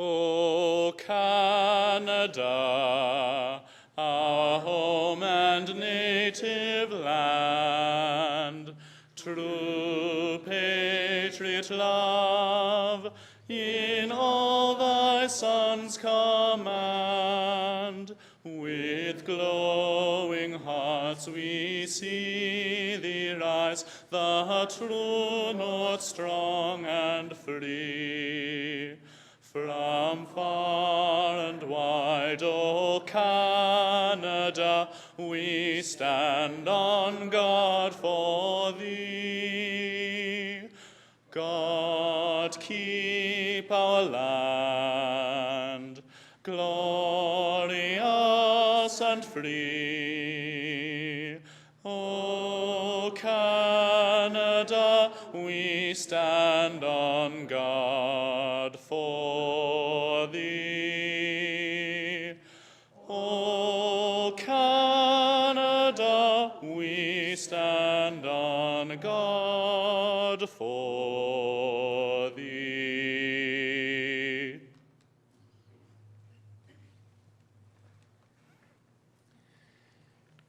O Canada, our home and native land, true patriot love, in all thy sons command. With glowing hearts we see thee rise, the true north strong and free. From far and wide, O Canada, we stand on guard for thee. God keep our land glorious and free. O Canada, we stand on guard for thee. O Canada, we stand on guard for thee.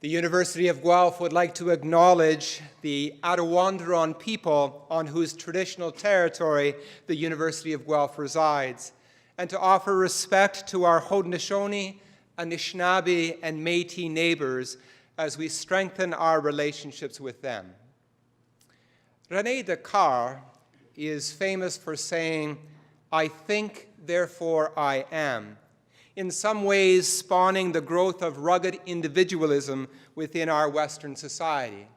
The University of Guelph would like to acknowledge the Attawandaron people on whose traditional territory the University of Guelph resides, and to offer respect to our Haudenosaunee, Anishinaabe, and Métis neighbors as we strengthen our relationships with them. René Descartes is famous for saying, "I think, therefore I am," in some ways spawning the growth of rugged individualism within our Western society.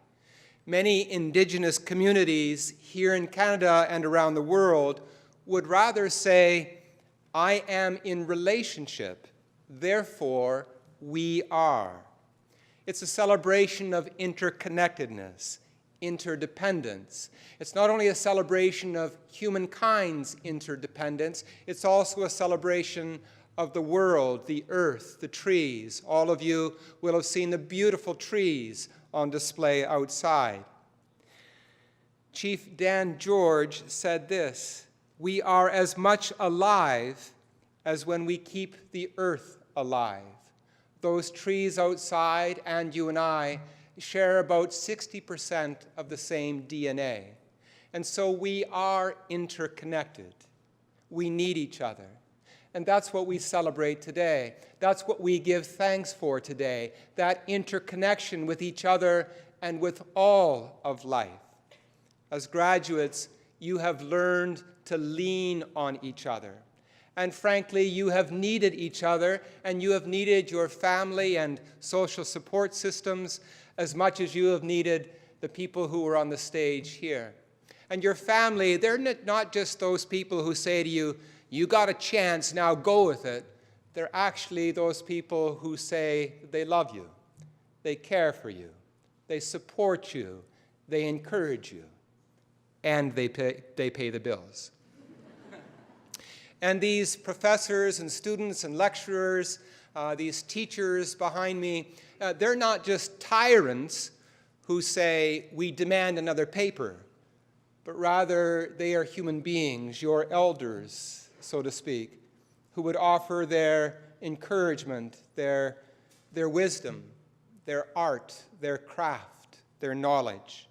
Many Indigenous communities here in Canada and around the world would rather say, "I am in relationship, therefore we are." It's a celebration of interconnectedness, interdependence. It's not only a celebration of humankind's interdependence, it's also a celebration of the world, the earth, the trees. All of you will have seen the beautiful trees on display outside. Chief Dan George said this, "We are as much alive as when we keep the earth alive." Those trees outside and you and I share about 60% of the same DNA. And so we are interconnected. We need each other. And that's what we celebrate today. That's what we give thanks for today, that interconnection with each other and with all of life. As graduates, you have learned to lean on each other. And frankly, you have needed each other, and you have needed your family and social support systems as much as you have needed the people who are on the stage here. And your family, they're not just those people who say to you, "You got a chance, now go with it." They're actually those people who say they love you, they care for you, they support you, they encourage you, and they pay the bills. And these professors and students and lecturers, these teachers behind me, they're not just tyrants who say, "We demand another paper," but rather they are human beings, your elders, so to speak, who would offer their encouragement, their wisdom, their art, their craft, their knowledge.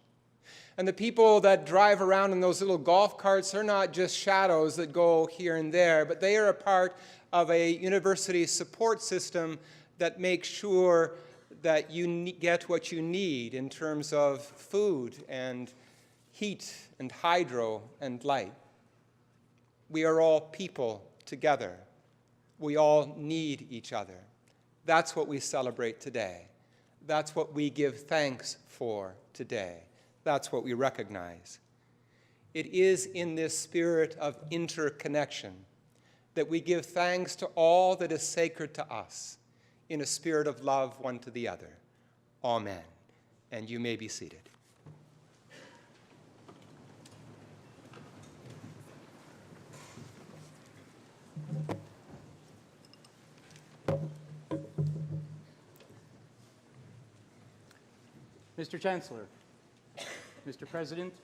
And the people that drive around in those little golf carts are not just shadows that go here and there, but they are a part of a university support system that makes sure that you get what you need in terms of food and heat and hydro and light. We are all people together. We all need each other. That's what we celebrate today. That's what we give thanks for today. That's what we recognize. It is in this spirit of interconnection that we give thanks to all that is sacred to us in a spirit of love one to the other. Amen. And you may be seated. Mr. Chancellor, Mr. President,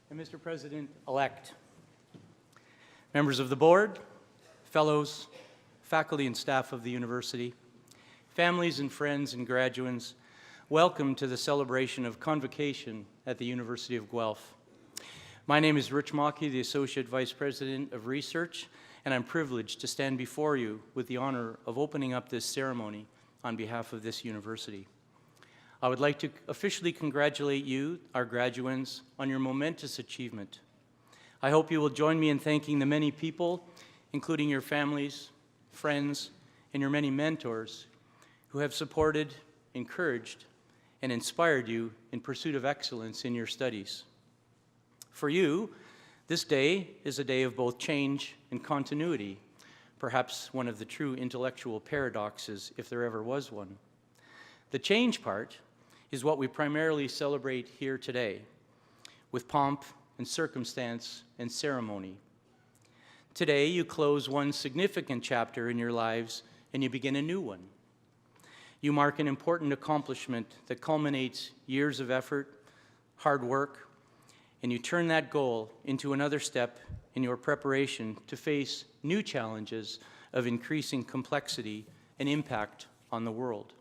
and Mr. President-elect, members of the board, fellows, faculty and staff of the university, families and friends and graduates, welcome to the celebration of Convocation at the University of Guelph. My name is Rich Maki, the Associate Vice President of Research, and I'm privileged to stand before you with the honor of opening up this ceremony on behalf of this university. I would like to officially congratulate you, our graduates, on your momentous achievement. I hope you will join me in thanking the many people, including your families, friends, and your many mentors who have supported, encouraged, and inspired you in pursuit of excellence in your studies. For you, this day is a day of both change and continuity, perhaps one of the true intellectual paradoxes, if there ever was one. The change part is what we primarily celebrate here today, with pomp and circumstance and ceremony. Today, you close one significant chapter in your lives and you begin a new one. You mark an important accomplishment that culminates years of effort, hard work, and you turn that goal into another step in your preparation to face new challenges of increasing complexity and impact on the world.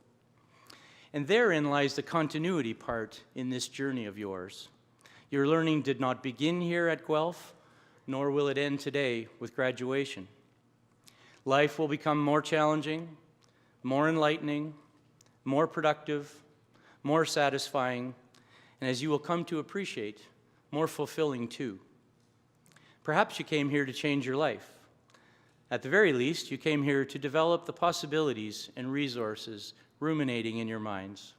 And therein lies the continuity part in this journey of yours. Your learning did not begin here at Guelph, nor will it end today with graduation. Life will become more challenging, more enlightening, more productive, more satisfying, and as you will come to appreciate, more fulfilling too. Perhaps you came here to change your life. At the very least, you came here to develop the possibilities and resources ruminating in your minds.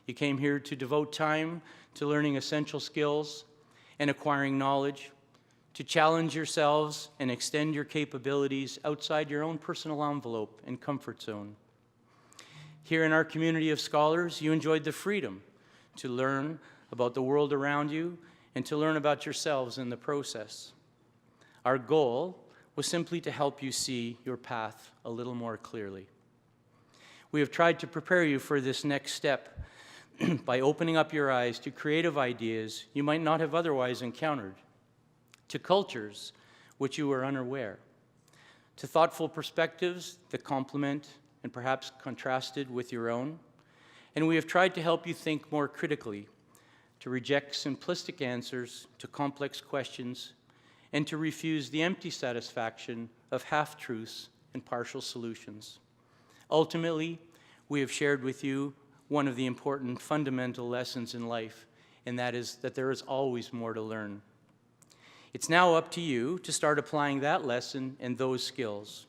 You came here to devote time to learning essential skills and acquiring knowledge, to challenge yourselves and extend your capabilities outside your own personal envelope and comfort zone. Here in our community of scholars, you enjoyed the freedom to learn about the world around you and to learn about yourselves in the process. Our goal was simply to help you see your path a little more clearly. We have tried to prepare you for this next step by opening up your eyes to creative ideas you might not have otherwise encountered, to cultures which you were unaware, to thoughtful perspectives that complement and perhaps contrasted with your own. And we have tried to help you think more critically, to reject simplistic answers to complex questions, and to refuse the empty satisfaction of half-truths and partial solutions. Ultimately, we have shared with you one of the important fundamental lessons in life, and that is that there is always more to learn. It's now up to you to start applying that lesson and those skills.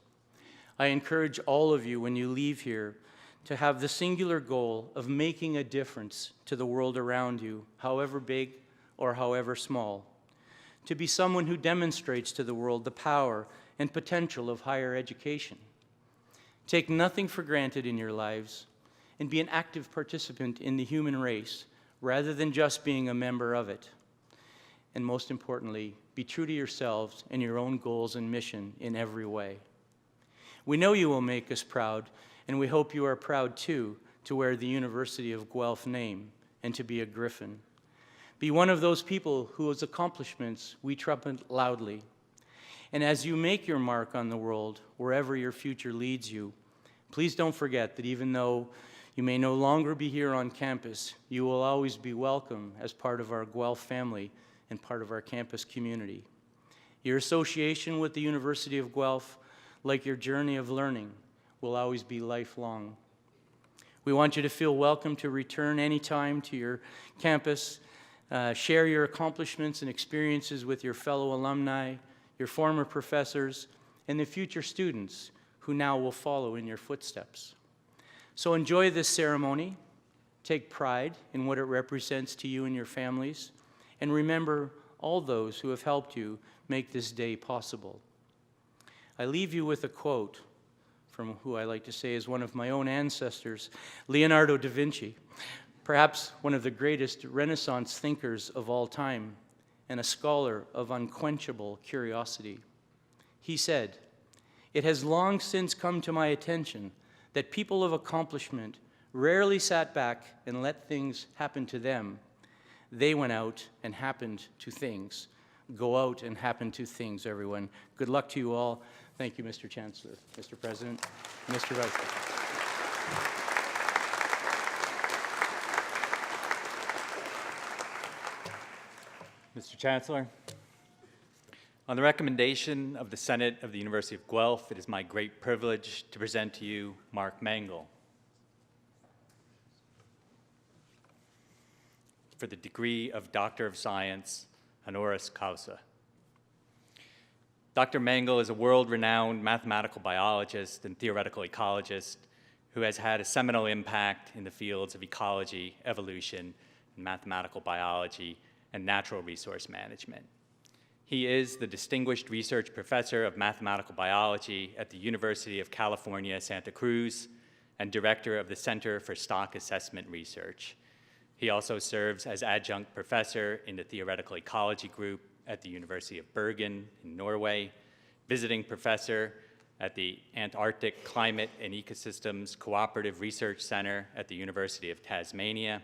I encourage all of you when you leave here to have the singular goal of making a difference to the world around you, however big or however small. To be someone who demonstrates to the world the power and potential of higher education. Take nothing for granted in your lives and be an active participant in the human race rather than just being a member of it. And most importantly, be true to yourselves and your own goals and mission in every way. We know you will make us proud, and we hope you are proud too to wear the University of Guelph name and to be a Griffin. Be one of those people whose accomplishments we trumpet loudly. And as you make your mark on the world, wherever your future leads you, please don't forget that even though you may no longer be here on campus, you will always be welcome as part of our Guelph family and part of our campus community. Your association with the University of Guelph, like your journey of learning, will always be lifelong. We want you to feel welcome to return anytime to your campus, share your accomplishments and experiences with your fellow alumni, your former professors, and the future students who now will follow in your footsteps. So enjoy this ceremony, take pride in what it represents to you and your families, and remember all those who have helped you make this day possible. I leave you with a quote from who I like to say is one of my own ancestors, Leonardo da Vinci, perhaps one of the greatest Renaissance thinkers of all time, and a scholar of unquenchable curiosity. He said, "It has long since come to my attention that people of accomplishment rarely sat back and let things happen to them. They went out and happened to things. Go out and happen to things, everyone. Good luck to you all. Thank you, Mr. Chancellor, Mr. President, Mr. Vice President. Mr. Chancellor, on the recommendation of the Senate of the University of Guelph, it is my great privilege to present to you Mark Mangel for the degree of Doctor of Science, honoris causa. Dr. Mangel is a world-renowned mathematical biologist and theoretical ecologist who has had a seminal impact in the fields of ecology, evolution, and mathematical biology, and natural resource management. He is the Distinguished Research Professor of Mathematical Biology at the University of California, Santa Cruz, and Director of the Center for Stock Assessment Research. He also serves as Adjunct Professor in the Theoretical Ecology Group at the University of Bergen in Norway, Visiting Professor at the Antarctic Climate and Ecosystems Cooperative Research Center at the University of Tasmania,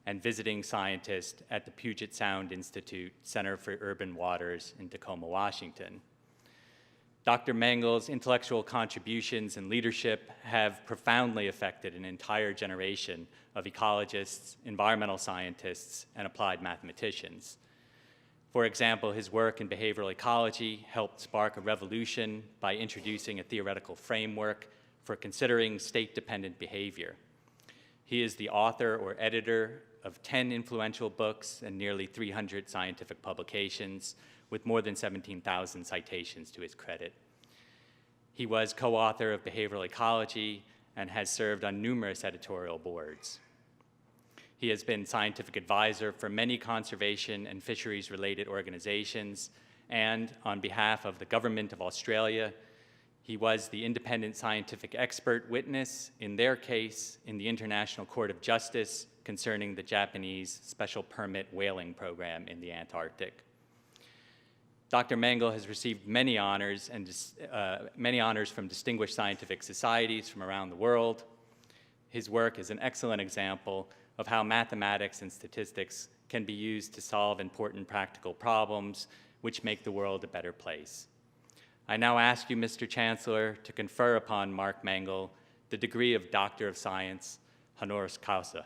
and visiting scientist at the Puget Sound Institute Center for Urban Waters in Tacoma, Washington. Dr. Mangel's intellectual contributions and leadership have profoundly affected an entire generation of ecologists, environmental scientists, and applied mathematicians. For example, his work in behavioral ecology helped spark a revolution by introducing a theoretical framework for considering state-dependent behavior. He is the author or editor of 10 influential books and nearly 300 scientific publications, with more than 17,000 citations to his credit. He was co-author of Behavioral Ecology and has served on numerous editorial boards. He has been scientific advisor for many conservation and fisheries-related organizations, and on behalf of the Government of Australia, he was the independent scientific expert witness in their case in the International Court of Justice concerning the Japanese Special Permit Whaling Program in the Antarctic. Dr. Mangel has received many honors from distinguished scientific societies from around the world. His work is an excellent example of how mathematics and statistics can be used to solve important practical problems which make the world a better place. I now ask you, Mr. Chancellor, to confer upon Mark Mangel the degree of Doctor of Science, honoris causa.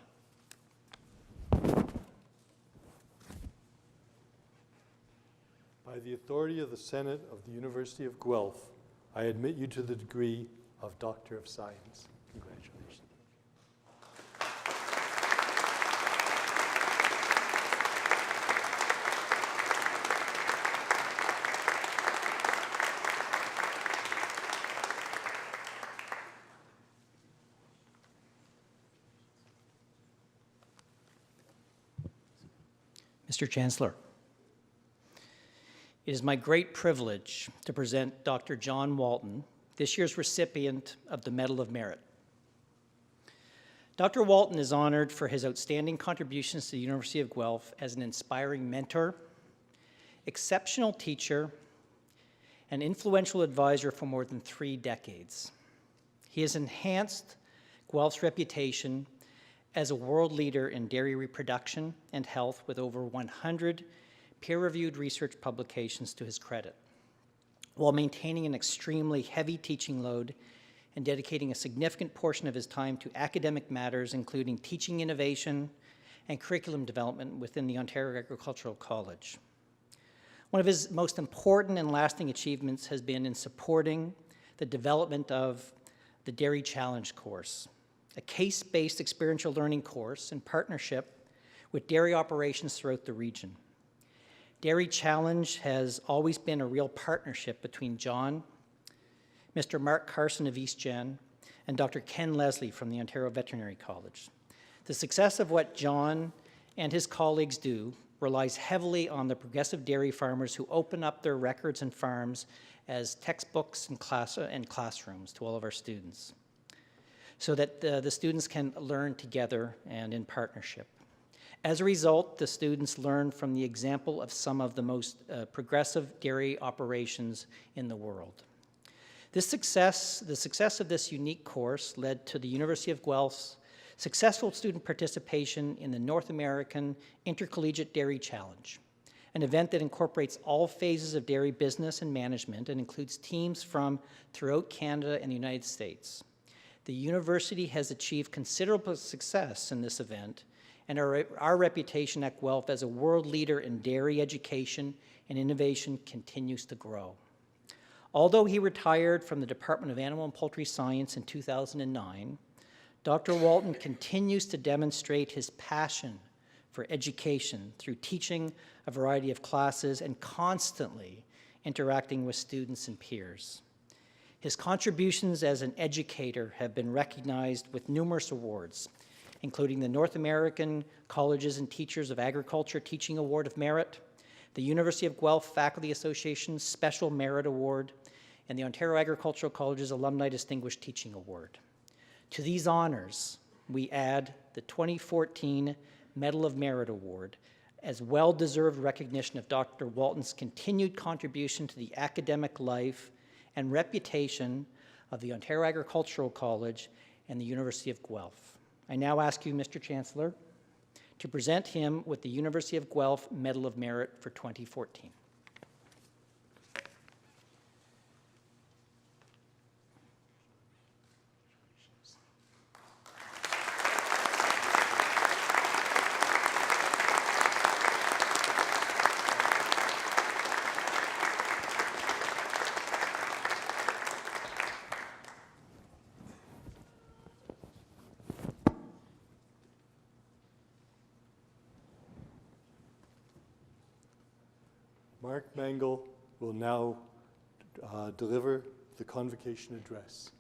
By the authority of the Senate of the University of Guelph, I admit you to the degree of Doctor of Science. Congratulations. Mr. Chancellor, it is my great privilege to present Dr. John Walton, this year's recipient of the Medal of Merit. Dr. Walton is honored for his outstanding contributions to the University of Guelph as an inspiring mentor, exceptional teacher, and influential advisor for more than 3 decades. He has enhanced Guelph's reputation as a world leader in dairy reproduction and health with over 100 peer-reviewed research publications to his credit, while maintaining an extremely heavy teaching load and dedicating a significant portion of his time to academic matters, including teaching innovation and curriculum development within the Ontario Agricultural College. One of his most important and lasting achievements has been in supporting the development of the Dairy Challenge course, a case-based experiential learning course in partnership with dairy operations throughout the region. Dairy Challenge has always been a real partnership between John, Mr. Mark Carson of East Gen, and Dr. Ken Leslie from the Ontario Veterinary College. The success of what John and his colleagues do relies heavily on the progressive dairy farmers who open up their records and farms as textbooks and classrooms to all of our students, so that the students can learn together and in partnership. As a result, the students learn from the example of some of the most progressive dairy operations in the world. The success of this unique course led to the University of Guelph's successful student participation in the North American Intercollegiate Dairy Challenge, an event that incorporates all phases of dairy business and management and includes teams from throughout Canada and the United States. The university has achieved considerable success in this event, and our reputation at Guelph as a world leader in dairy education and innovation continues to grow. Although he retired from the Department of Animal and Poultry Science in 2009, Dr. Walton continues to demonstrate his passion for education through teaching a variety of classes and constantly interacting with students and peers. His contributions as an educator have been recognized with numerous awards, including the North American Colleges and Teachers of Agriculture Teaching Award of Merit, the University of Guelph Faculty Association's Special Merit Award, and the Ontario Agricultural College's Alumni Distinguished Teaching Award. To these honors, we add the 2014 Medal of Merit Award as well-deserved recognition of Dr. Walton's continued contribution to the academic life and reputation of the Ontario Agricultural College and the University of Guelph. I now ask you, Mr. Chancellor, to present him with the University of Guelph Medal of Merit for 2014. Mark Mangle will now deliver the convocation address.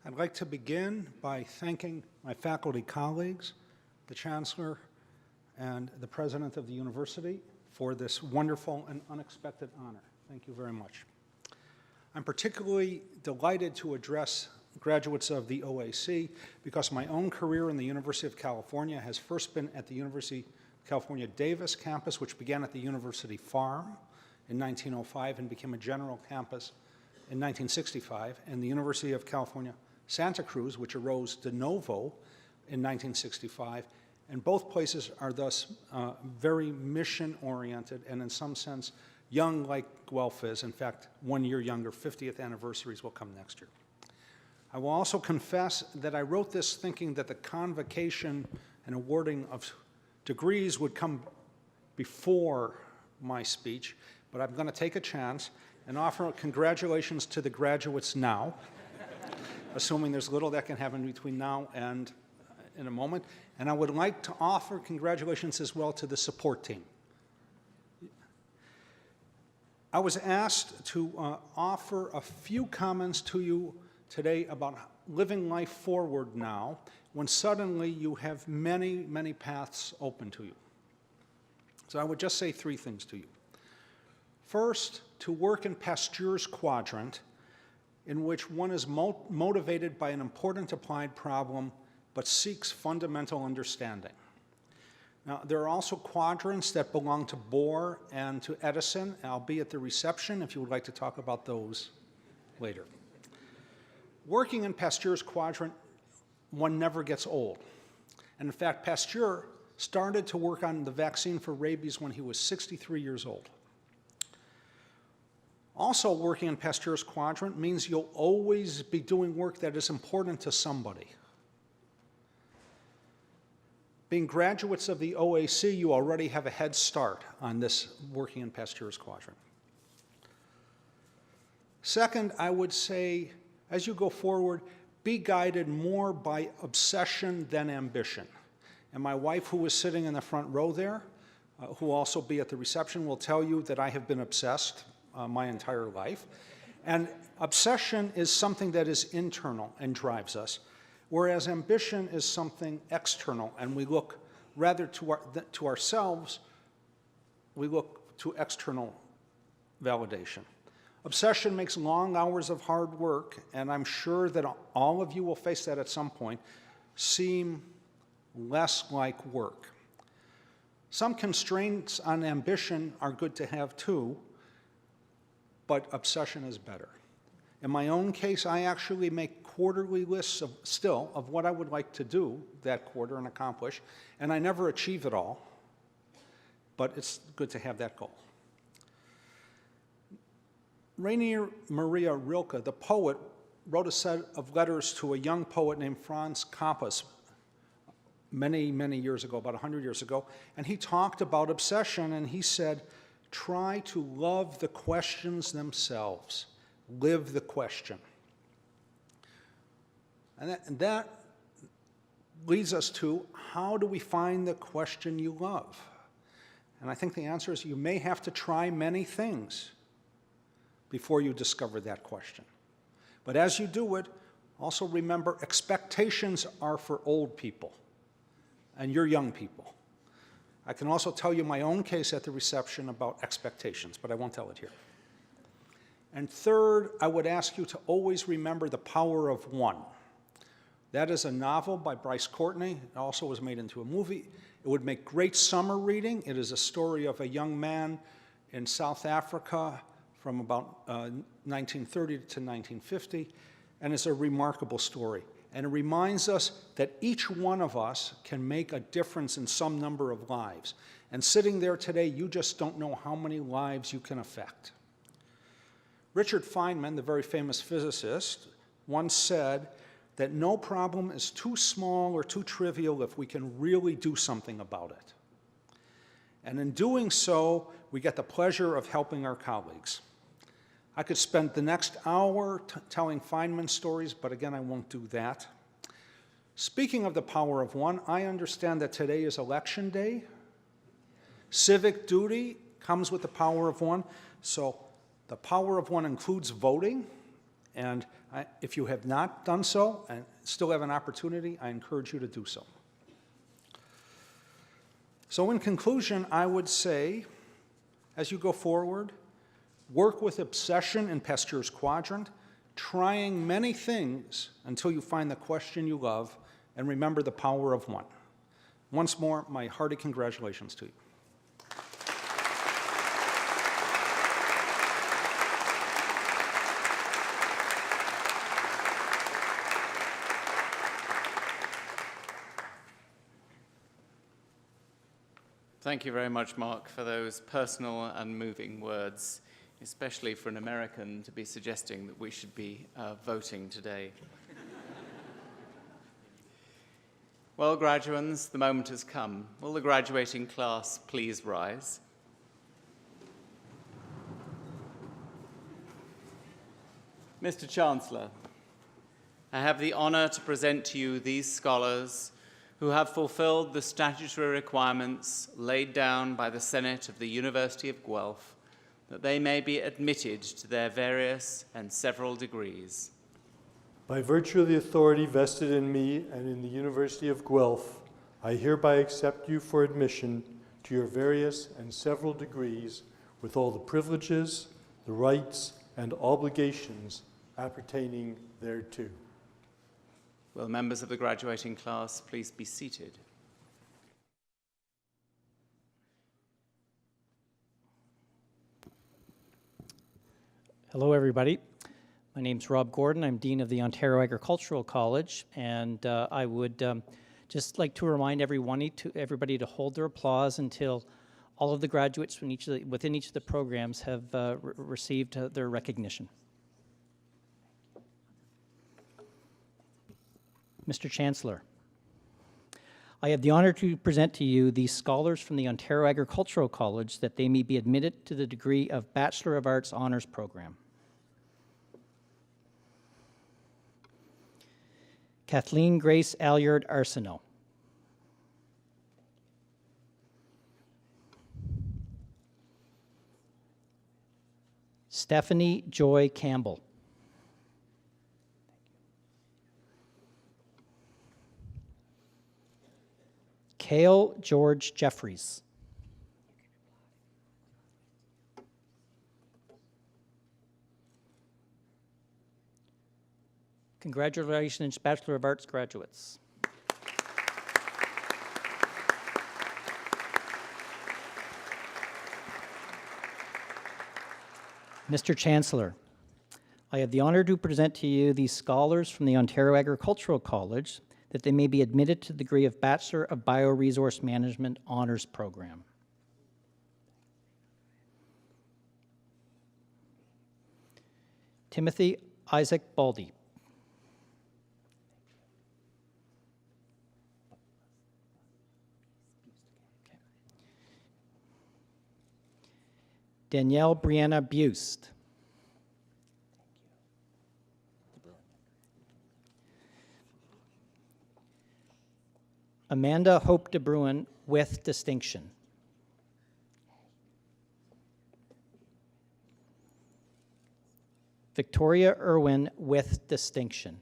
I'd like to begin by thanking my faculty colleagues, the Chancellor, and the President of the University for this wonderful and unexpected honor. Thank you very much. I'm particularly delighted to address graduates of the OAC because my own career in the University of California has first been at the University of California Davis campus, which began at the University Farm in 1905 and became a general campus in 1965, and the University of California Santa Cruz, which arose de novo in 1965, and both places are thus very mission-oriented and in some sense young like Guelph is. In fact, 1 year younger, 50th anniversaries will come next year. I will also confess that I wrote this thinking that the convocation and awarding of degrees would come before my speech, but I'm going to take a chance and offer congratulations to the graduates now, assuming there's little that can happen between now and in a moment. And I would like to offer congratulations as well to the support team. I was asked to offer a few comments to you today about living life forward now, when suddenly you have many, many paths open to you. So I would just say three things to you. First, to work in Pasteur's quadrant, in which one is motivated by an important applied problem, but seeks fundamental understanding. Now, there are also quadrants that belong to Bohr and to Edison. I'll be at the reception if you would like to talk about those later. Working in Pasteur's quadrant, one never gets old. And in fact, Pasteur started to work on the vaccine for rabies when he was 63 years old. Also, working in Pasteur's quadrant means you'll always be doing work that is important to somebody. Being graduates of the OAC, you already have a head start on this working in Pasteur's quadrant. Second, I would say, as you go forward, be guided more by obsession than ambition. And my wife, who is sitting in the front row there, who will also be at the reception, will tell you that I have been obsessed my entire life. And obsession is something that is internal and drives us, whereas ambition is something external, and we look rather to ourselves, we look to external validation. Obsession makes long hours of hard work, and I'm sure that all of you will face that at some point, seem less like work. Some constraints on ambition are good to have too, but obsession is better. In my own case, I actually make quarterly lists of what I would like to do that quarter and accomplish, and I never achieve it all, but it's good to have that goal. Rainer Maria Rilke, the poet, wrote a set of letters to a young poet named Franz Kappas many, many years ago, about 100 years ago, and he talked about obsession, and he said, try to love the questions themselves. Live the question. And that leads us to, how do we find the question you love? And I think the answer is you may have to try many things before you discover that question. But as you do it, also remember expectations are for old people, and you're young people. I can also tell you my own case at the reception about expectations, but I won't tell it here. And third, I would ask you to always remember the power of one. That is a novel by Bryce Courtney. It also was made into a movie. It would make great summer reading. It is a story of a young man in South Africa from about 1930 to 1950, and it's a remarkable story. And it reminds us that each one of us can make a difference in some number of lives. And sitting there today, you just don't know how many lives you can affect. Richard Feynman, the very famous physicist, once said that no problem is too small or too trivial if we can really do something about it. And in doing so, we get the pleasure of helping our colleagues. I could spend the next hour telling Feynman stories, but again, I won't do that. Speaking of the power of one, I understand that today is election day. Civic duty comes with the power of one, so the power of one includes voting, and if you have not done so and still have an opportunity, I encourage you to do so. So in conclusion, I would say, as you go forward, work with obsession in Pasteur's quadrant, trying many things until you find the question you love, and remember the power of one. Once more, my hearty congratulations to you. Thank you very much, Mark, for those personal and moving words, especially for an American to be suggesting that we should be voting today. Well, graduands, the moment has come. Will the graduating class please rise? Mr. Chancellor, I have the honor to present to you these scholars who have fulfilled the statutory requirements laid down by the Senate of the University of Guelph, that they may be admitted to their various and several degrees. By virtue of the authority vested in me and in the University of Guelph, I hereby accept you for admission to your various and several degrees with all the privileges, the rights, and obligations appertaining thereto. Will members of the graduating class please be seated? Hello, everybody. My name's Rob Gordon. I'm Dean of the Ontario Agricultural College, and I would just like to remind everybody to hold their applause until all of the graduates within each of the programs have received their recognition. Mr. Chancellor, I have the honor to present to you these scholars from the Ontario Agricultural College that they may be admitted to the degree of Bachelor of Arts Honours Program. Kathleen Grace Alliard Arsenault. Stephanie Joy Campbell. Cale George Jeffries. Congratulations, Bachelor of Arts graduates. Mr. Chancellor, I have the honor to present to you these scholars from the Ontario Agricultural College that they may be admitted to the degree of Bachelor of Bioresource Management Honors Program. Timothy Isaac Baldy. Danielle Brianna Bust. Amanda Hope de Bruin with distinction. Victoria Irwin with distinction.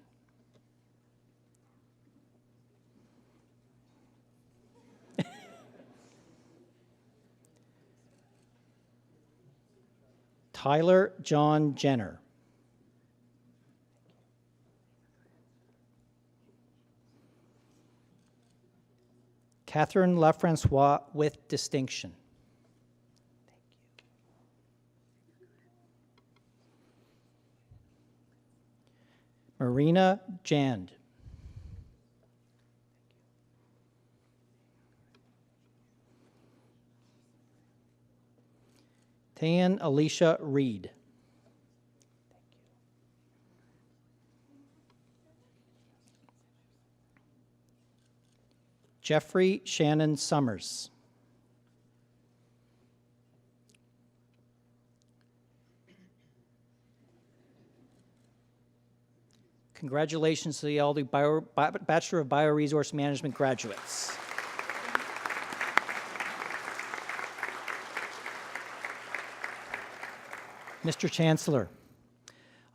Tyler John Jenner. Catherine Lafrancois with distinction. Marina Jand. Tayan Alicia Reed. Jeffrey Shannon Summers. Congratulations to all the Bachelor of Bioresource Management graduates. Mr. Chancellor,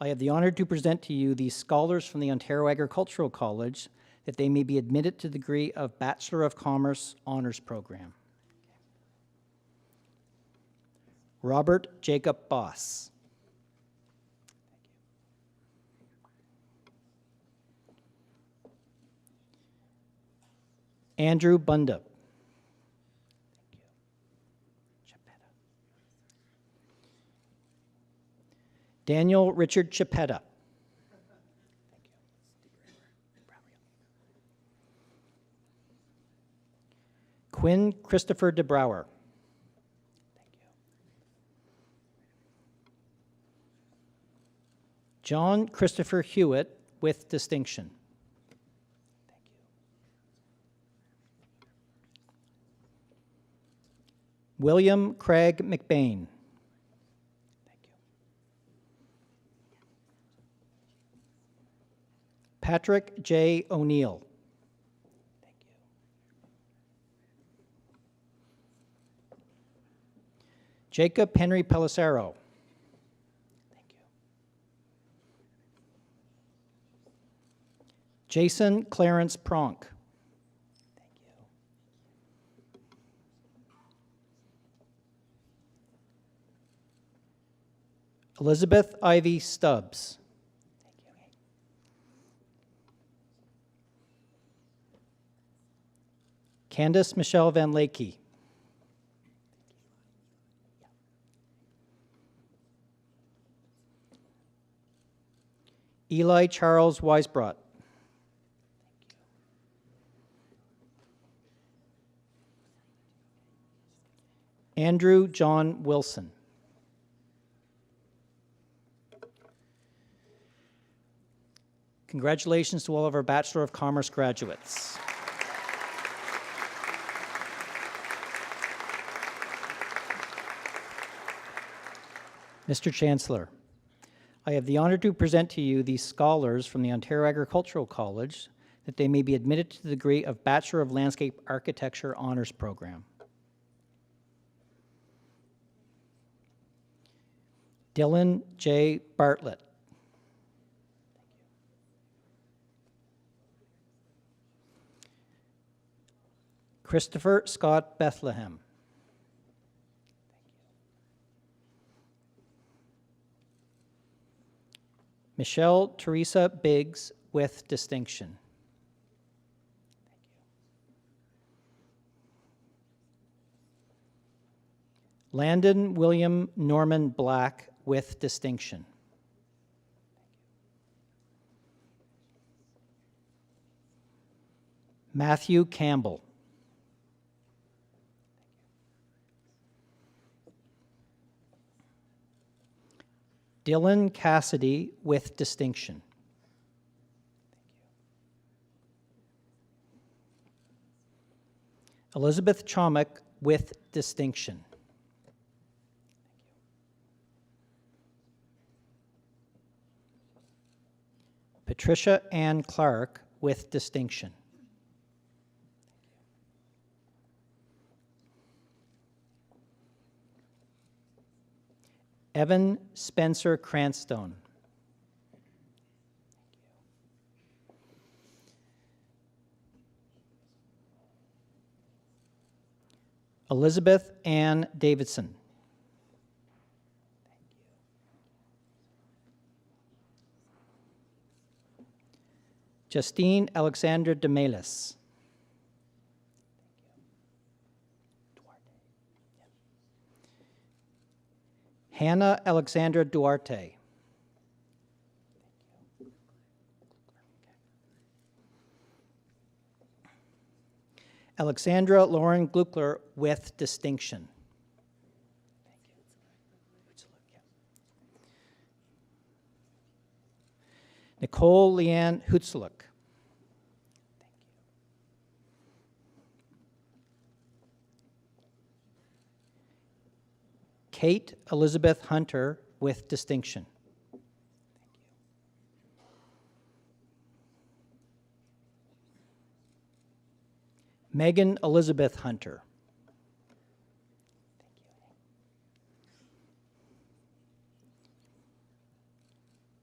I have the honor to present to you these scholars from the Ontario Agricultural College that they may be admitted to the degree of Bachelor of Commerce Honors Program. Robert Jacob Boss. Andrew Bunda. Daniel Richard Chipetta. Quinn Christopher DeBrouwer. John Christopher Hewitt with distinction. William Craig McBain. Patrick J. O'Neill. Jacob Henry Pelissero. Jason Clarence Pronk. Elizabeth Ivy Stubbs. Candace Michelle Van Lakey. Eli Charles Weisbrot. Andrew John Wilson. Congratulations to all of our Bachelor of Commerce graduates. Mr. Chancellor, I have the honor to present to you these scholars from the Ontario Agricultural College that they may be admitted to the degree of Bachelor of Landscape Architecture Honors Program. Dylan J. Bartlett. Christopher Scott Bethlehem. Michelle Teresa Biggs with distinction. Landon William Norman Black with distinction. Matthew Campbell. Dylan Cassidy with distinction. Elizabeth Chomik with distinction. Patricia Ann Clark with distinction. Evan Spencer Cranstone. Elizabeth Ann Davidson. Justine Alexandra DeMelis. Hannah Alexandra Duarte. Alexandra Lauren Gluckler with distinction. Nicole Leanne Hutzlik. Kate Elizabeth Hunter with distinction. Megan Elizabeth Hunter.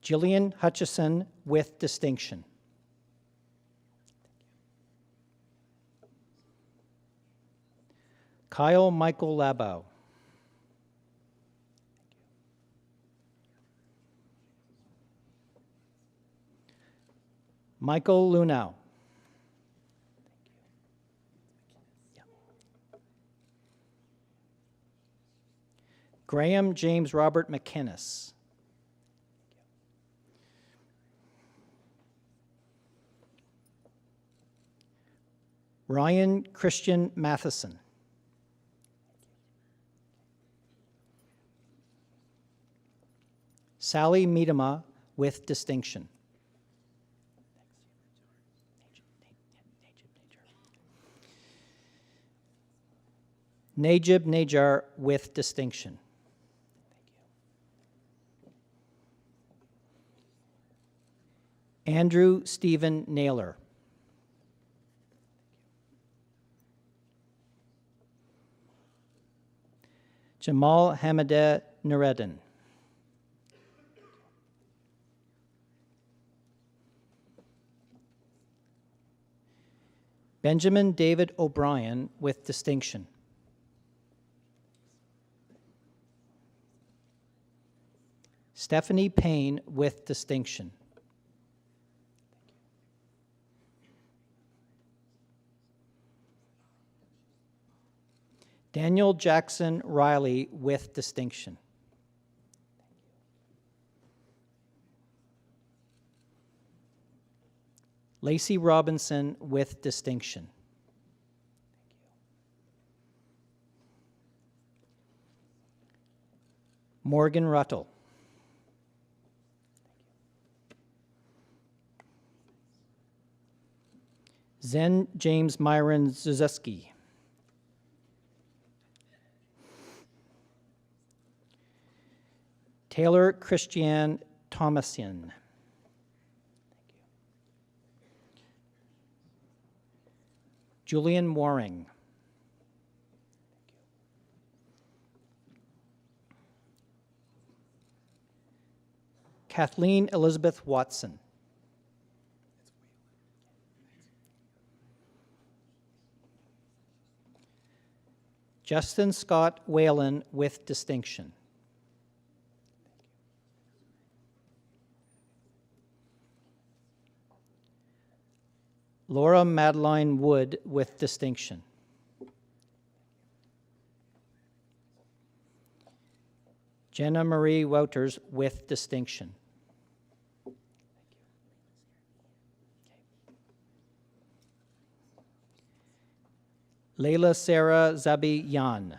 Jillian Hutchison with distinction. Kyle Michael Labow. Michael Lunau. Graham James Robert McInnes. Ryan Christian Matheson. Sally Miedema with distinction. Najib Najar with distinction. Andrew Stephen Naylor. Jamal Hamadeh Nureddin. Benjamin David O'Brien with distinction. Stephanie Payne with distinction. Daniel Jackson Riley with distinction. Lacey Robinson with distinction. Morgan Ruttle. Zen James Myron Zuzeski. Taylor Christiane Thomasian. Julian Waring. Kathleen Elizabeth Watson. Justin Scott Whalen with distinction. Laura Madeline Wood with distinction. Jenna Marie Wouters with distinction. Layla Sarah Zabi Yan.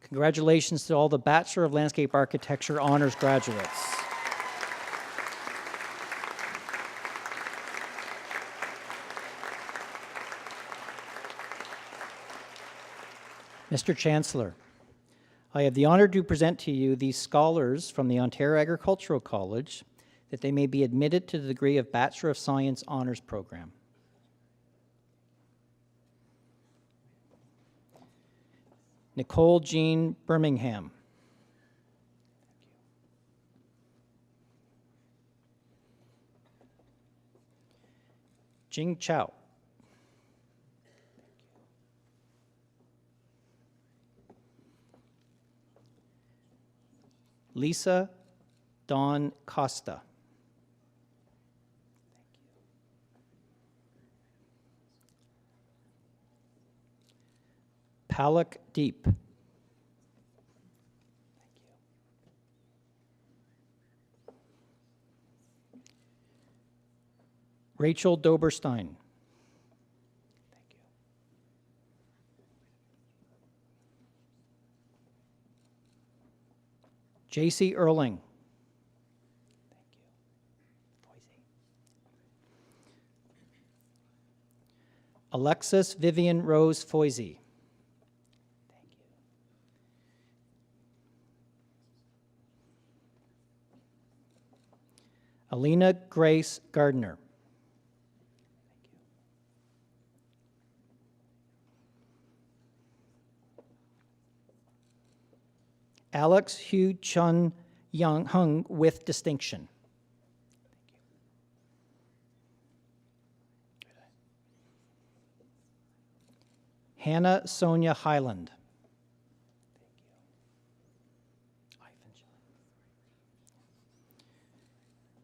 Congratulations to all the Bachelor of Landscape Architecture honors graduates. Mr. Chancellor, I have the honor to present to you these scholars from the Ontario Agricultural College that they may be admitted to the degree of Bachelor of Science Honors Program. Nicole Jean Birmingham. Jing Chao. Lisa Dawn Costa. Palak Deep. Rachel Doberstein. J.C. Erling. Alexis Vivian Rose Foisey. Alina Grace Gardner. Alex Hugh Chun Young Hung with distinction. Hannah Sonia Highland.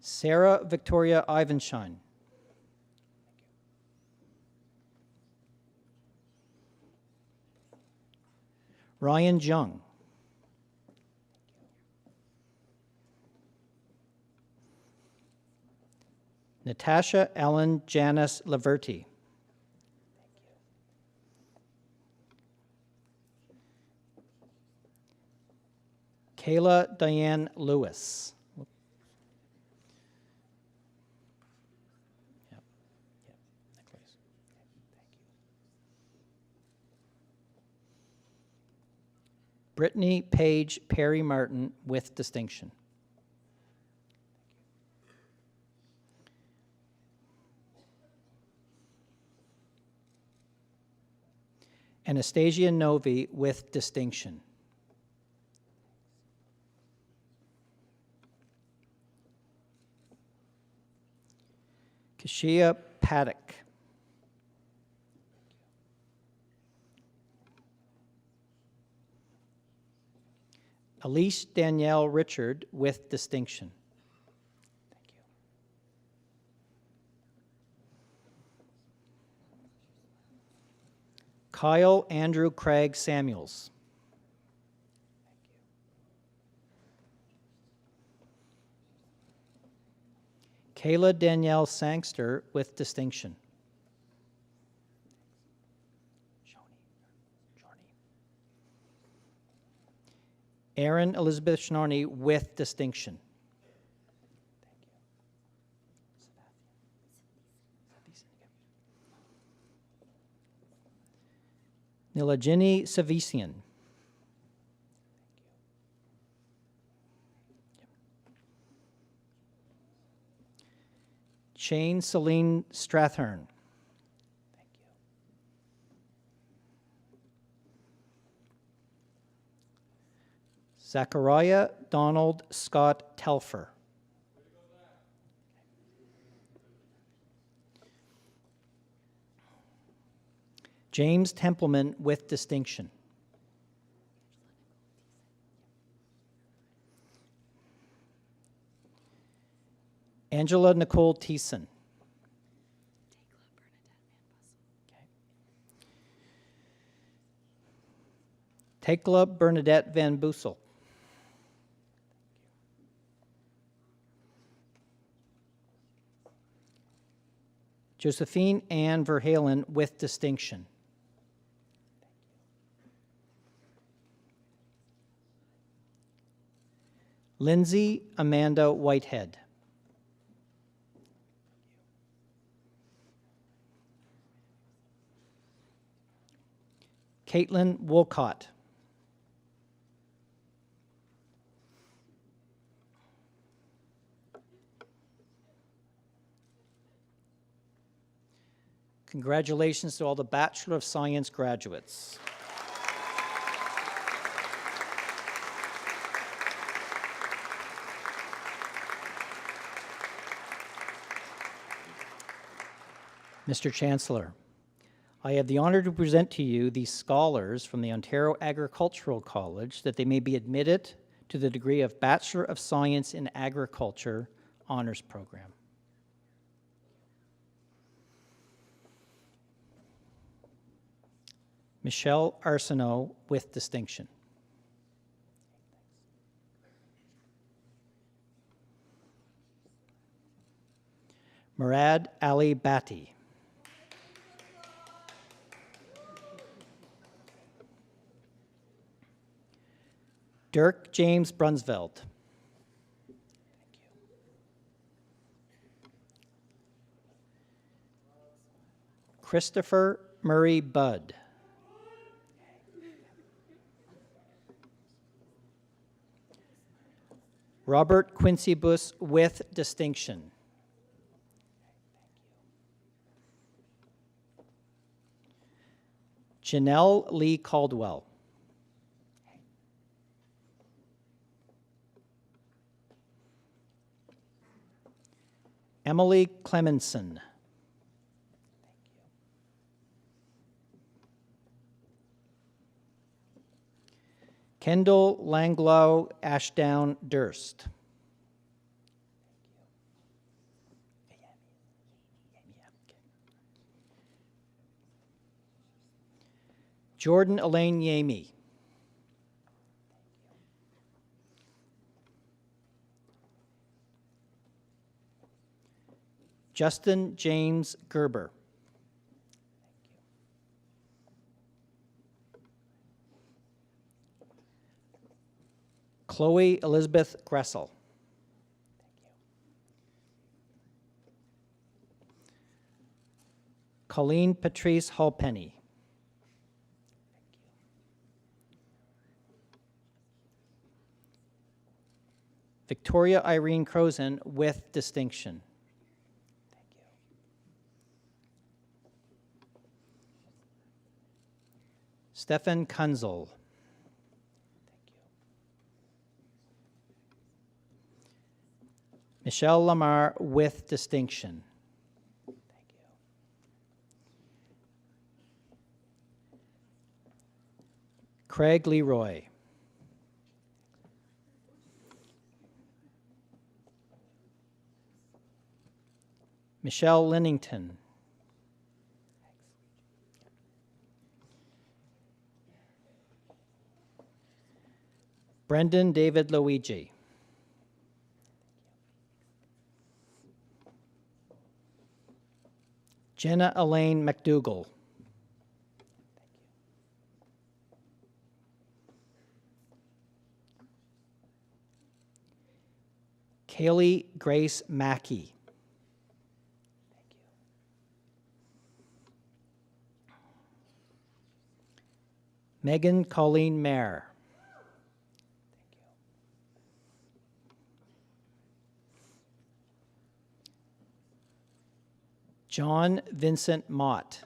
Sarah Victoria Ivanshine. Ryan Jung. Natasha Ellen Janice Laverty. Kayla Diane Lewis. Brittany Page Perry Martin with distinction. Anastasia Novi with distinction. Kashia Paddock. Elise Danielle Richard with distinction. Thank you. Kyle Andrew Craig Samuels. Kayla Danielle Sangster with distinction. Erin Elizabeth Schnorney with distinction. Nilajini Savisian. Shane Celine Strathern. Zachariah Donald Scott Telfer. James Templeman with distinction. Angela Nicole Thiessen. Tekla Bernadette Van Boesel. Josephine Ann Verhalen with distinction. Lindsay Amanda Whitehead. Caitlin Wolcott. Congratulations to all the Bachelor of Science graduates. Mr. Chancellor, I have the honor to present to you these scholars from the Ontario Agricultural College that they may be admitted to the degree of Bachelor of Science in Agriculture honors program. Michelle Arsenault with distinction. Murad Ali Bati. Dirk James Brunsveld. Christopher Murray Budd. Robert Quincy Buss with distinction. Janelle Lee Caldwell. Emily Clemenson. Kendall Langlow Ashdown Durst. Jordan Elaine Yamey. Justin James Gerber. Chloe Elizabeth Gressel. Colleen Patrice Halpenny. Victoria Irene Crozen with distinction. Stefan Kunzel. Michelle Lamar with distinction. Craig Leroy. Michelle Linnington. Brendan David Luigi. Jenna Elaine McDougall. Kaylee Grace Mackey. Megan Colleen Mayer. John Vincent Mott.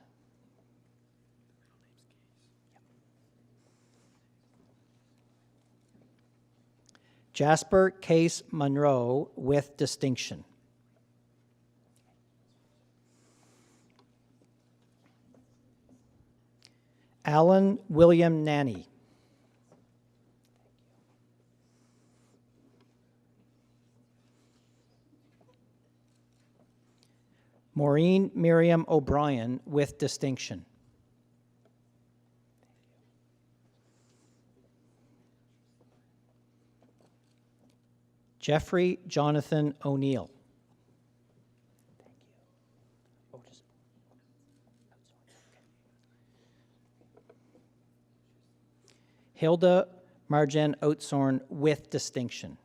Jasper Case Monroe with distinction. Alan William Nanny. Maureen Miriam O'Brien with distinction. Jeffrey Jonathan O'Neill. Hilda Marjan Outzorn with distinction.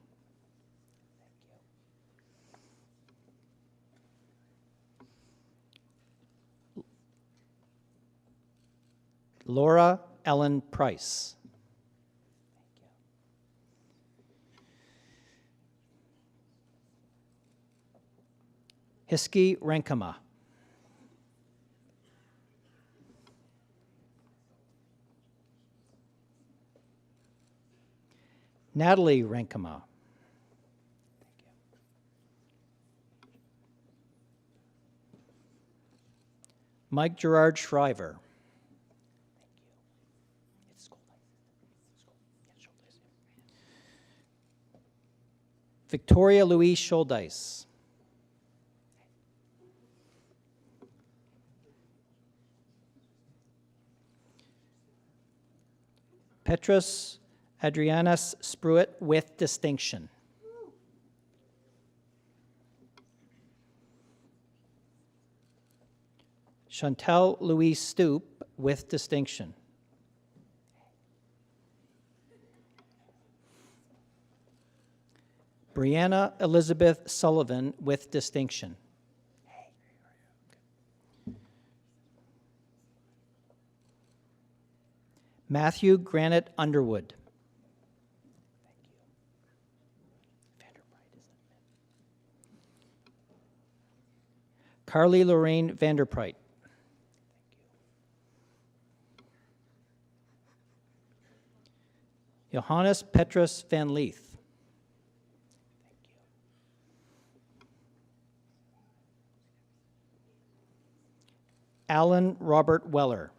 Laura Ellen Price. Hiski Renkema. Natalie Renkema. Mike Gerard Shriver. Victoria Louise Scholdeis. Petrus Adrianas Spruitt with distinction. Chantel Louise Stoop with distinction. Brianna Elizabeth Sullivan with distinction. Matthew Granite Underwood. Carly Lorraine Vanderpreit. Johannes Petrus van Leith. Alan Robert Weller.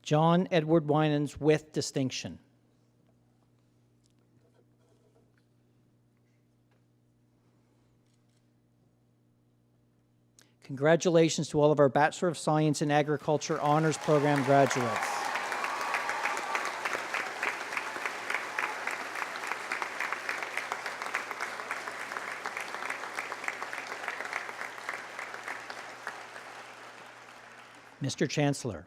John Edward Winans with distinction. Congratulations to all of our Bachelor of Science in Agriculture Honors Program graduates. Mr. Chancellor,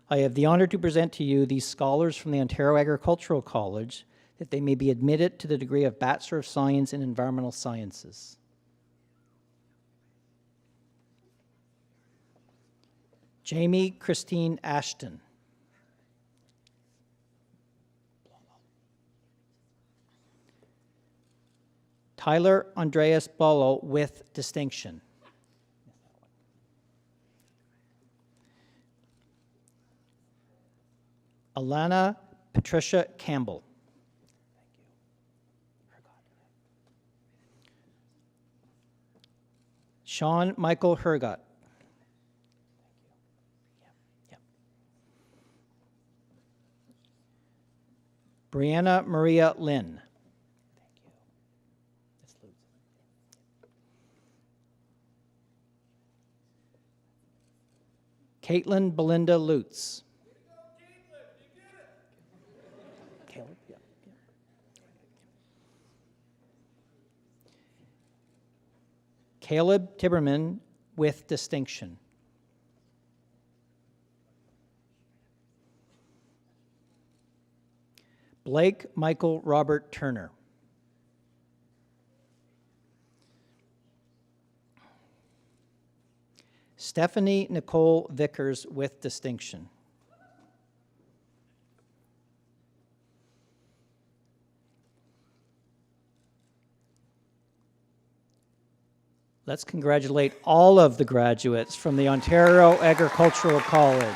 I have the honor to present to you these scholars from the Ontario Agricultural College that they may be admitted to the degree of Bachelor of Science in Environmental Sciences. Jamie Christine Ashton. Tyler Andreas Ballo with distinction. Alana Patricia Campbell. Sean Michael Hergott. Brianna Maria Lynn. Caitlin Belinda Lutz. Caleb, yeah. Caleb Tiberman with distinction. Blake Michael Robert Turner. Stephanie Nicole Vickers with distinction. Let's congratulate all of the graduates from the Ontario Agricultural College.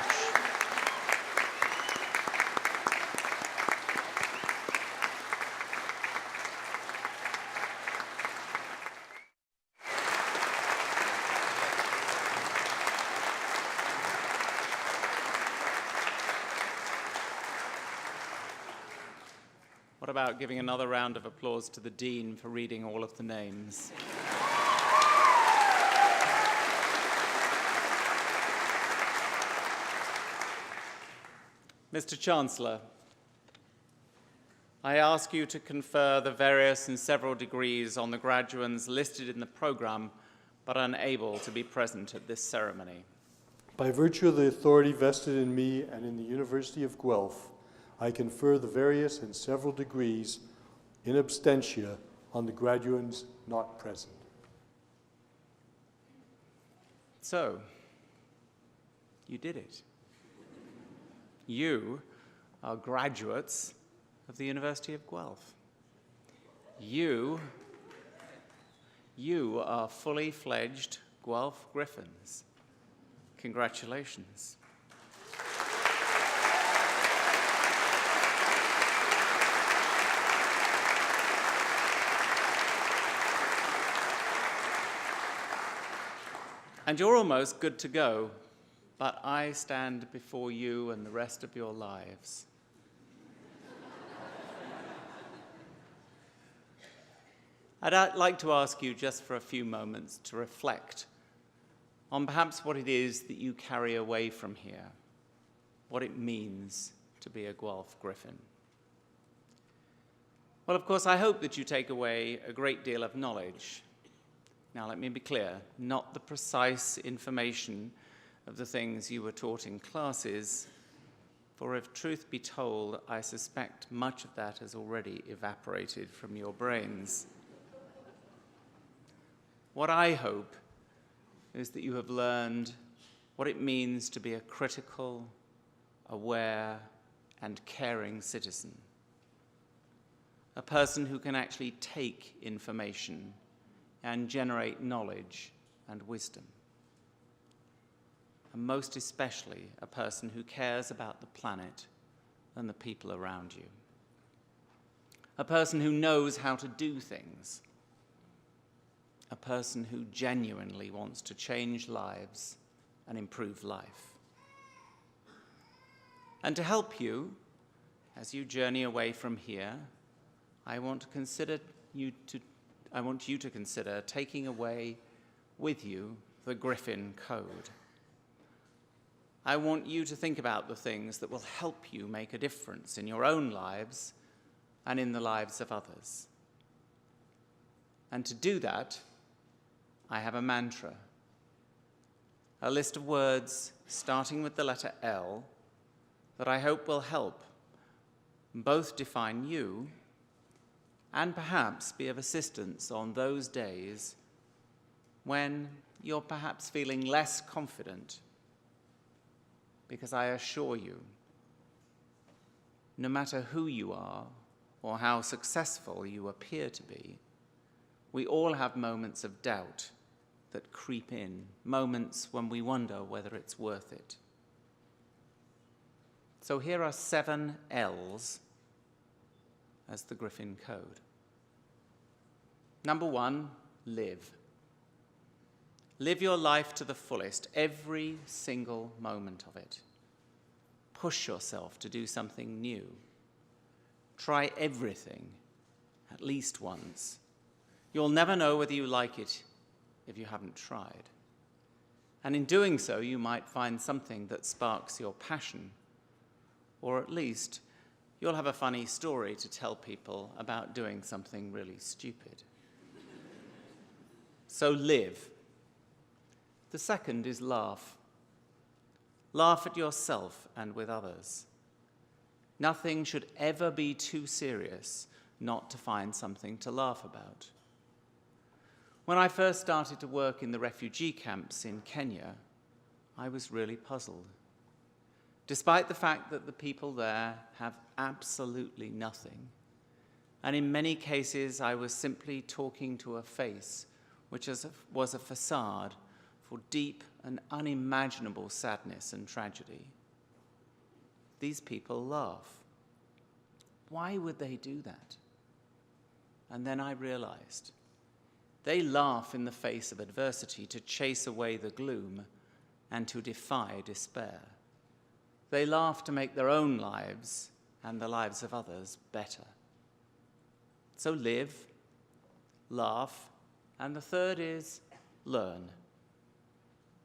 What about giving another round of applause to the Dean for reading all of the names? Mr. Chancellor, I ask you to confer the various and several degrees on the graduands listed in the program but unable to be present at this ceremony. By virtue of the authority vested in me and in the University of Guelph, I confer the various and several degrees in absentia on the graduands not present. So, you did it. You are graduates of the University of Guelph. You are fully fledged Guelph Griffins. Congratulations. And you're almost good to go, but I stand before you and the rest of your lives. I'd like to ask you just for a few moments to reflect on perhaps what it is that you carry away from here, what it means to be a Guelph Griffin. Well, of course, I hope that you take away a great deal of knowledge. Now, let me be clear, not the precise information of the things you were taught in classes, for if truth be told, I suspect much of that has already evaporated from your brains. What I hope is that you have learned what it means to be a critical, aware, and caring citizen. A person who can actually take information and generate knowledge and wisdom. And most especially, a person who cares about the planet and the people around you. A person who knows how to do things. A person who genuinely wants to change lives and improve life. And to help you, as you journey away from here, I want you to consider taking away with you the Griffin Code. I want you to think about the things that will help you make a difference in your own lives and in the lives of others. And to do that, I have a mantra, a list of words starting with the letter L that I hope will help both define you and perhaps be of assistance on those days when you're perhaps feeling less confident. Because I assure you, no matter who you are or how successful you appear to be, we all have moments of doubt that creep in, moments when we wonder whether it's worth it. So here are 7 L's as the Griffin Code. Number 1, live. Live your life to the fullest, every single moment of it. Push yourself to do something new. Try everything, at least once. You'll never know whether you like it if you haven't tried. And in doing so, you might find something that sparks your passion, or at least you'll have a funny story to tell people about doing something really stupid. So live. The second is laugh. Laugh at yourself and with others. Nothing should ever be too serious not to find something to laugh about. When I first started to work in the refugee camps in Kenya, I was really puzzled. Despite the fact that the people there have absolutely nothing, and in many cases I was simply talking to a face which was a facade for deep and unimaginable sadness and tragedy. These people laugh. Why would they do that? And then I realized they laugh in the face of adversity to chase away the gloom and to defy despair. They laugh to make their own lives and the lives of others better. So live, laugh, and the third is learn.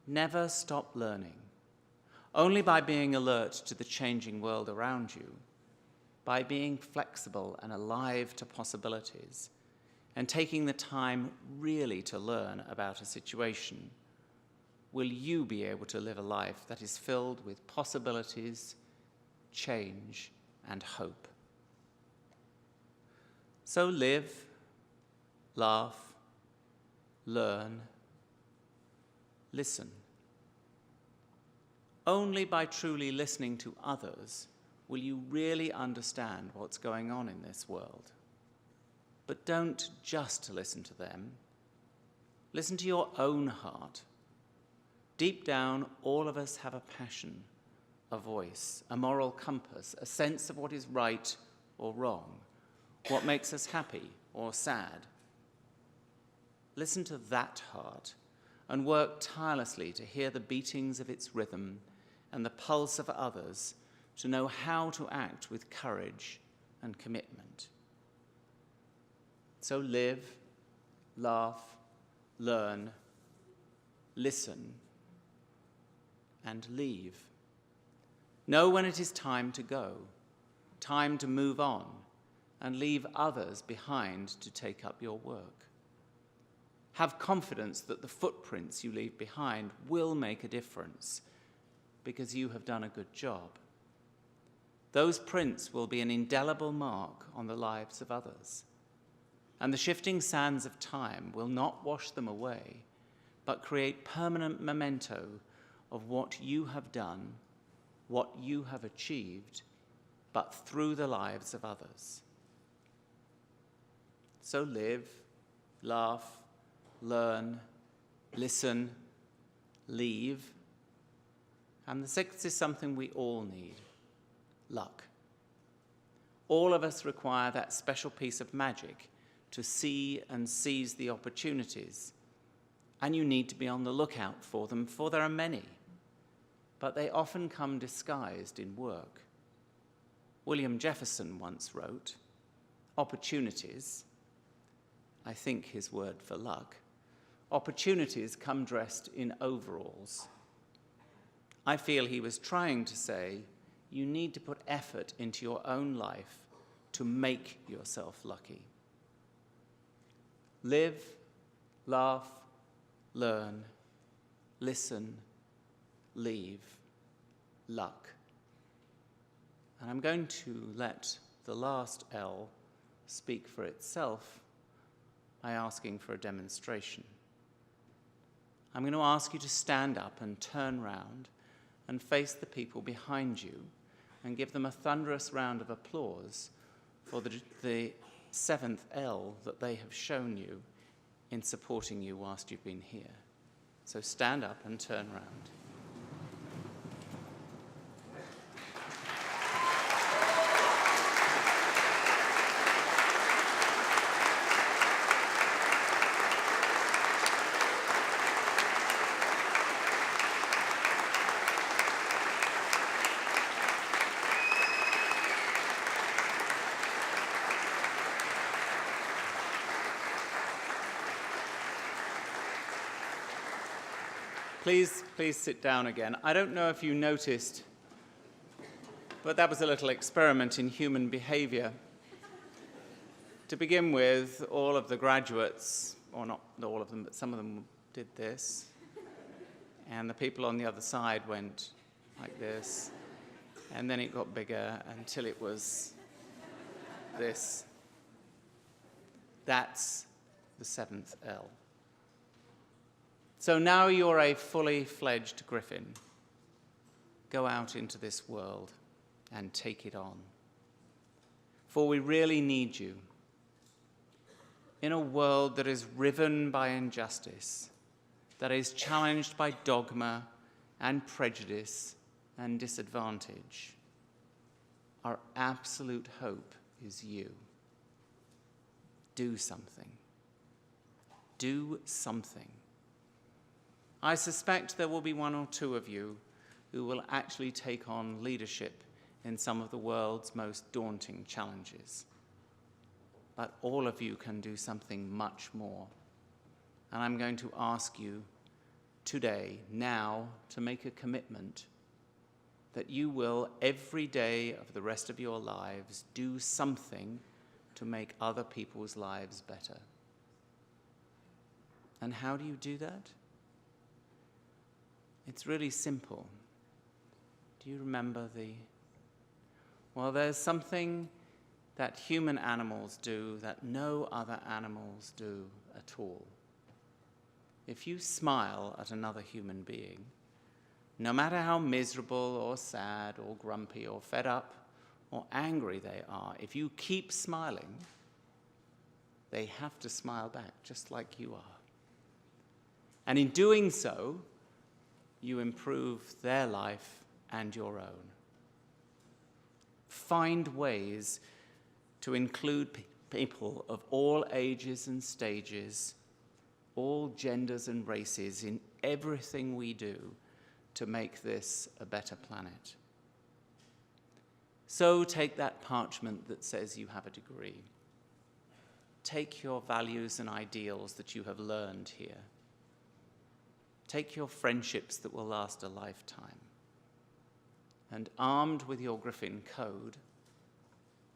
Never stop learning. Only by being alert to the changing world around you, by being flexible and alive to possibilities, and taking the time really to learn about a situation, will you be able to live a life that is filled with possibilities, change, and hope. So live, laugh, learn, listen. Only by truly listening to others will you really understand what's going on in this world. But don't just listen to them. Listen to your own heart. Deep down, all of us have a passion, a voice, a moral compass, a sense of what is right or wrong, what makes us happy or sad. Listen to that heart and work tirelessly to hear the beatings of its rhythm and the pulse of others, to know how to act with courage and commitment. So live, laugh, learn, listen, and leave. Know when it is time to go, time to move on, and leave others behind to take up your work. Have confidence that the footprints you leave behind will make a difference, because you have done a good job. Those prints will be an indelible mark on the lives of others, and the shifting sands of time will not wash them away, but create permanent memento of what you have done, what you have achieved, but through the lives of others. So live, laugh, learn, listen, leave. And the sixth is something we all need: luck. All of us require that special piece of magic to see and seize the opportunities. And you need to be on the lookout for them, for there are many. But they often come disguised in work. William Jefferson once wrote, "Opportunities," I think his word for luck, "opportunities come dressed in overalls." I feel he was trying to say, you need to put effort into your own life to make yourself lucky. Live, laugh, learn, listen, leave, luck. And I'm going to let the last L speak for itself by asking for a demonstration. I'm going to ask you to stand up and turn round and face the people behind you and give them a thunderous round of applause for the seventh L that they have shown you in supporting you whilst you've been here. So stand up and turn round. Please sit down again. I don't know if you noticed, but that was a little experiment in human behavior. To begin with, all of the graduates, or not all of them, but some of them did this. And the people on the other side went like this. And then it got bigger until it was this. That's the seventh L. So now you're a fully fledged griffin. Go out into this world and take it on. For we really need you. In a world that is riven by injustice, that is challenged by dogma and prejudice and disadvantage, our absolute hope is you. Do something. Do something. I suspect there will be one or two of you who will actually take on leadership in some of the world's most daunting challenges. But all of you can do something much more. And I'm going to ask you today, now, to make a commitment that you will, every day of the rest of your lives, do something to make other people's lives better. And how do you do that? It's really simple. Do you remember well, there's something that human animals do that no other animals do at all. If you smile at another human being, no matter how miserable or sad or grumpy or fed up or angry they are, if you keep smiling, they have to smile back just like you are. And in doing so, you improve their life and your own. Find ways to include people of all ages and stages, all genders and races in everything we do to make this a better planet. So take that parchment that says you have a degree. Take your values and ideals that you have learned here. Take your friendships that will last a lifetime. And armed with your Griffin code,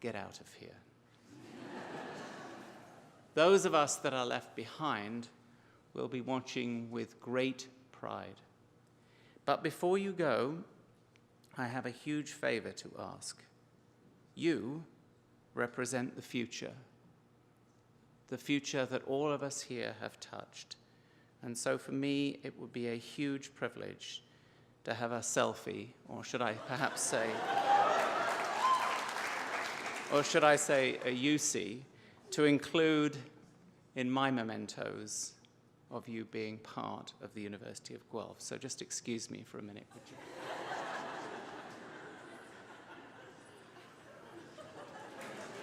get out of here. Those of us that are left behind will be watching with great pride. But before you go, I have a huge favor to ask. You represent the future that all of us here have touched. And so for me, it would be a huge privilege to have a selfie, or should I perhaps say, or should I say a UC, to include in my mementos of you being part of the University of Guelph. So just excuse me for a minute, would you?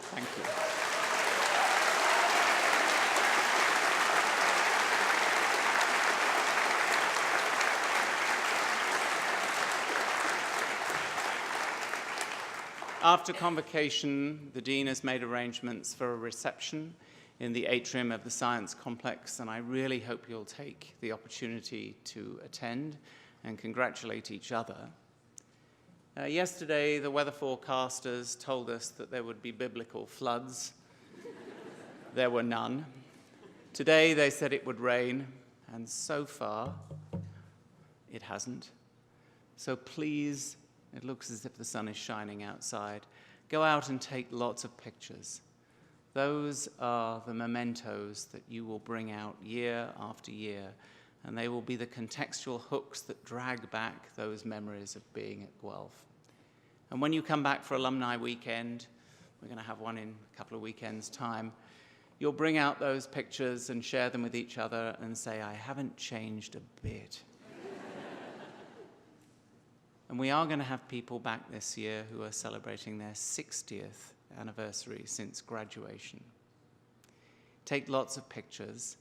Thank you. After convocation, the Dean has made arrangements for a reception in the atrium of the Science Complex, and I really hope you'll take the opportunity to attend and congratulate each other. Yesterday, the weather forecasters told us that there would be biblical floods. There were none. Today, they said it would rain, and so far, it hasn't. So please, it looks as if the sun is shining outside. Go out and take lots of pictures. Those are the mementos that you will bring out year after year, and they will be the contextual hooks that drag back those memories of being at Guelph. And when you come back for alumni weekend, we're going to have one in a couple of weekends' time, you'll bring out those pictures and share them with each other and say, I haven't changed a bit. And we are going to have people back this year who are celebrating their 60th anniversary since graduation. Take lots of pictures.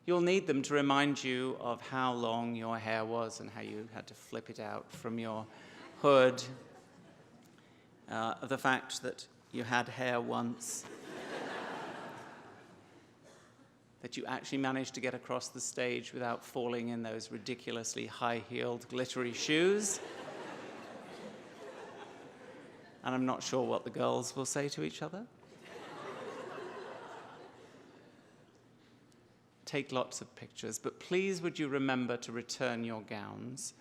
You'll need them to remind you of how long your hair was and how you had to flip it out from your hood, the fact that you had hair once, that you actually managed to get across the stage without falling in those ridiculously high-heeled, glittery shoes. And I'm not sure what the girls will say to each other. Take lots of pictures, but please would you remember to return your gowns.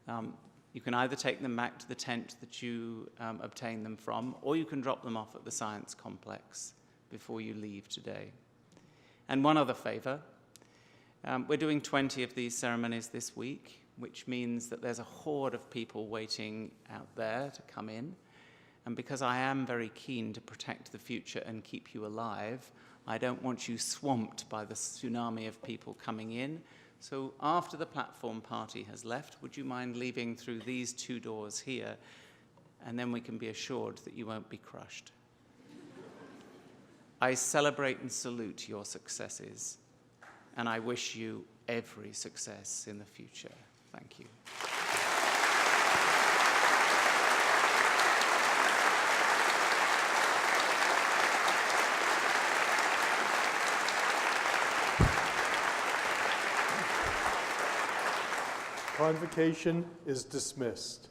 You can either take them back to the tent that you obtained them from, or you can drop them off at the Science Complex before you leave today. And one other favor, we're doing 20 of these ceremonies this week, which means that there's a horde of people waiting out there to come in. And because I am very keen to protect the future and keep you alive, I don't want you swamped by the tsunami of people coming in. So after the platform party has left, would you mind leaving through these two doors here? And then we can be assured that you won't be crushed. I celebrate and salute your successes, and I wish you every success in the future. Thank you. Convocation is dismissed.